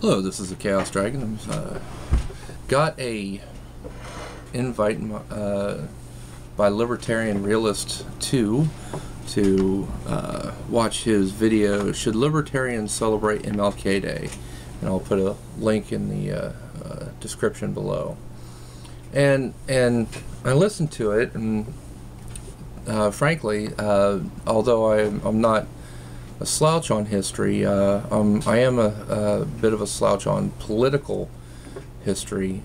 Hello, this is the Chaos Dragon. Got a invite by Libertarian Realist 2 to watch his video, Should Libertarians Celebrate MLK Day? And I'll put a link in the description below. And I listened to it, and frankly, although I'm not a slouch on history, I am a bit of a slouch on political history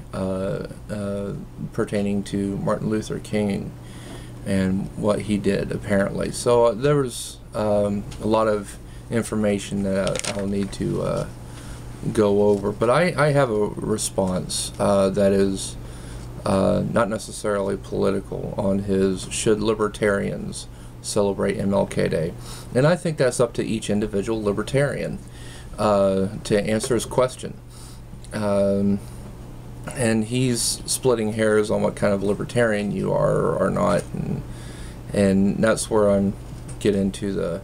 pertaining to Martin Luther King and what he did, apparently. So there was a lot of information that I'll need to go over, but I have a response that is not necessarily political on his Should Libertarians Celebrate MLK Day? And I think that's up to each individual libertarian to answer his question. And he's splitting hairs on what kind of libertarian you are or are not, and that's where I'm get into the,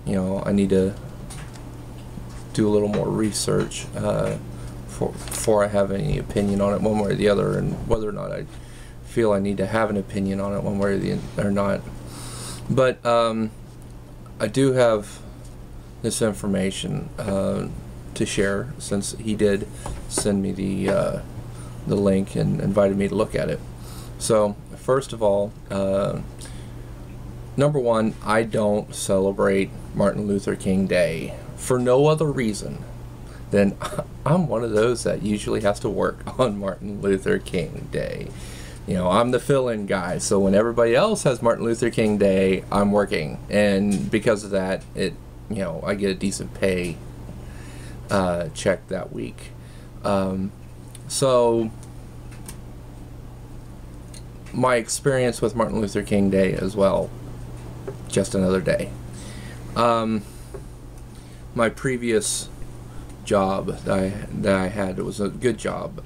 I need to do a little more research before I have any opinion on it one way or the other, and whether or not I feel I need to have an opinion on it one way or not. But I do have this information to share, since he did send me the link and invited me to look at it. So first of all, number one, I don't celebrate Martin Luther King Day for no other reason than I'm one of those that usually has to work on Martin Luther King Day. I'm the fill-in guy, so when everybody else has Martin Luther King Day, I'm working, and because of that, I get a decent pay check that week. So my experience with Martin Luther King Day as well, just another day. My previous job that I had, it was a good job,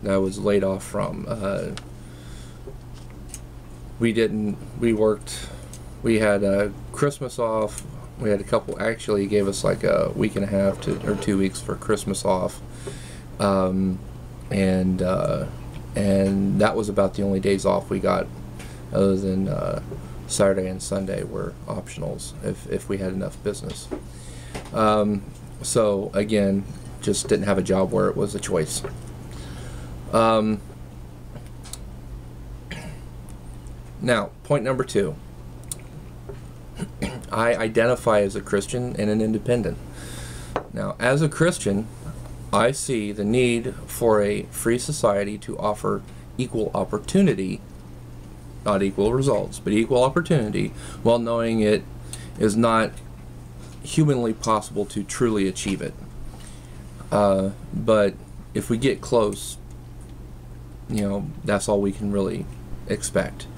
that I was laid off from. We had Christmas off. We had a couple, actually he gave us like a week and a half or 2 weeks for Christmas off. And that was about the only days off we got, other than Saturday and Sunday were optionals if we had enough business. So again, just didn't have a job where it was a choice. Now, point number two. I identify as a Christian and an independent. Now, as a Christian, I see the need for a free society to offer equal opportunity, not equal results, but equal opportunity, while knowing it is not humanly possible to truly achieve it. But if we get close, that's all we can really expect.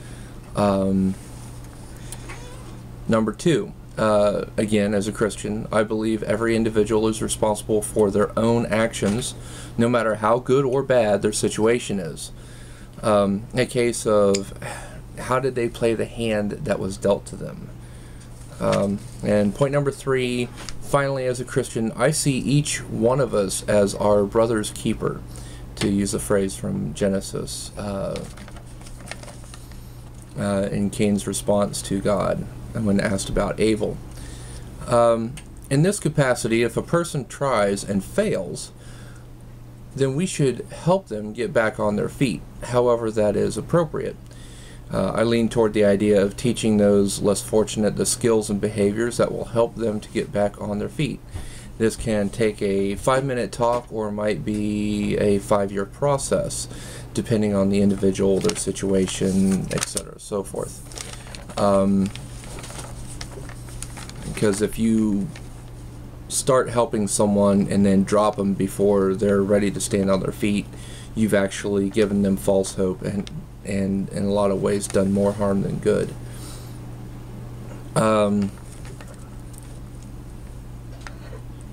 Number two, again, as a Christian, I believe every individual is responsible for their own actions, no matter how good or bad their situation is. A case of how did they play the hand that was dealt to them. And point number three, finally, as a Christian, I see each one of us as our brother's keeper, to use a phrase from Genesis, in Cain's response to God when asked about Abel. In this capacity, if a person tries and fails, then we should help them get back on their feet, however that is appropriate. I lean toward the idea of teaching those less fortunate the skills and behaviors that will help them to get back on their feet. This can take a 5-minute talk, or might be a 5-year process, depending on the individual, their situation, etc., so forth. Because if you start helping someone and then drop them before they're ready to stand on their feet, you've actually given them false hope, and in a lot of ways done more harm than good.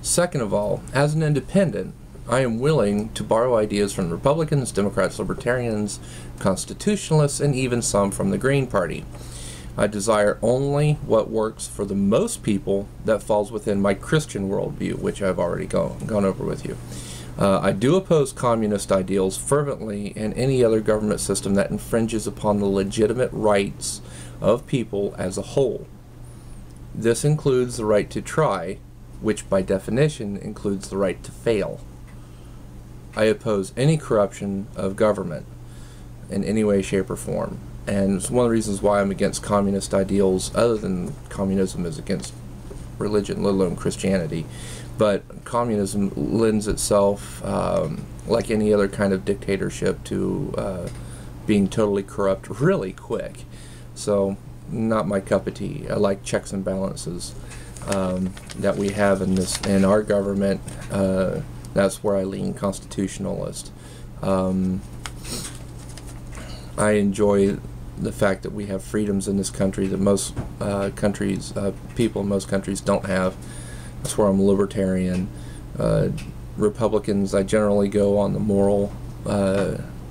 Second of all, as an independent, I am willing to borrow ideas from Republicans, Democrats, Libertarians, Constitutionalists, and even some from the Green Party. I desire only what works for the most people that falls within my Christian worldview, which I've already gone over with you. I do oppose communist ideals fervently and any other government system that infringes upon the legitimate rights of people as a whole. This includes the right to try, which by definition includes the right to fail. I oppose any corruption of government in any way, shape, or form. And it's one of the reasons why I'm against communist ideals, other than communism is against religion, let alone Christianity. But communism lends itself, like any other kind of dictatorship, to being totally corrupt really quick. So, not my cup of tea. I like checks and balances that we have in our government. That's where I lean constitutionalist. I enjoy the fact that we have freedoms in this country that most people in most countries don't have. That's where I'm a libertarian. Republicans, I generally go on the moral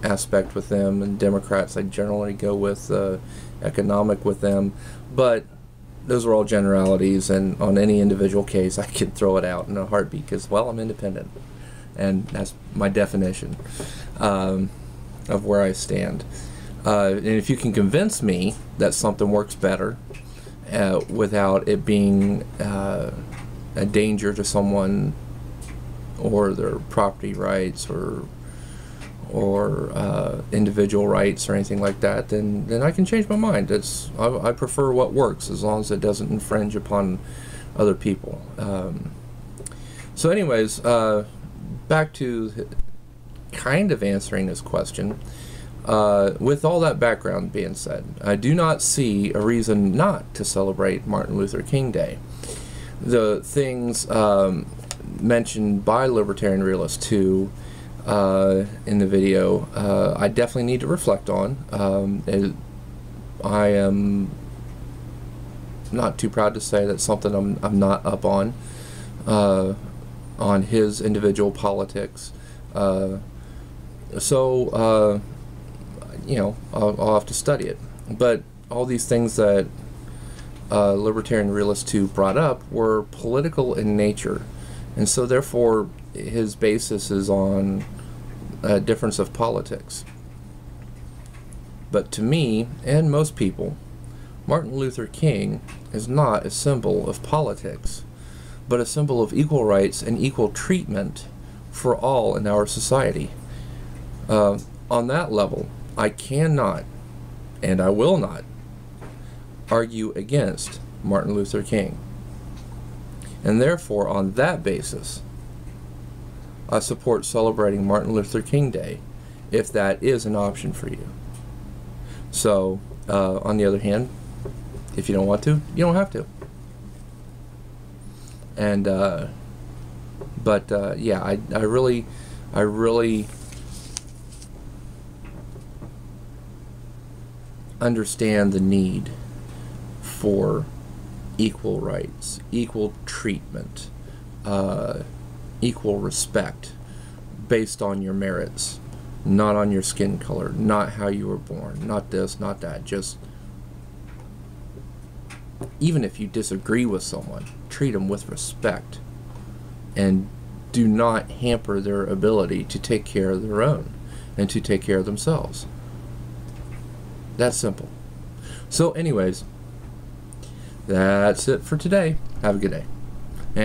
aspect with them, and Democrats, I generally go with economic with them. But those are all generalities, and on any individual case, I can throw it out in a heartbeat because, well, I'm independent. And that's my definition of where I stand. And if you can convince me that something works better without it being a danger to someone or their property rights or individual rights or anything like that, then I can change my mind. I prefer what works as long as it doesn't infringe upon other people. So anyways, back to kind of answering this question. With all that background being said, I do not see a reason not to celebrate Martin Luther King Day. The things mentioned by Libertarian Realist 2 in the video, I definitely need to reflect on. I am not too proud to say that's something I'm not up on his individual politics. So you know, I'll have to study it. But all these things that Libertarian Realist 2 brought up were political in nature, and so therefore his basis is on a difference of politics. But to me, and most people, Martin Luther King is not a symbol of politics, but a symbol of equal rights and equal treatment for all in our society. On that level, I cannot, and I will not, argue against Martin Luther King. And therefore, on that basis, I support celebrating Martin Luther King Day, if that is an option for you. So, on the other hand, if you don't want to, you don't have to. And, yeah, I really understand the need for equal rights, equal treatment, equal respect based on your merits, not on your skin color, not how you were born, not this, not that. Just, even if you disagree with someone, treat them with respect and do not hamper their ability to take care of their own and to take care of themselves. That's simple. So anyways, that's it for today. Have a good day. And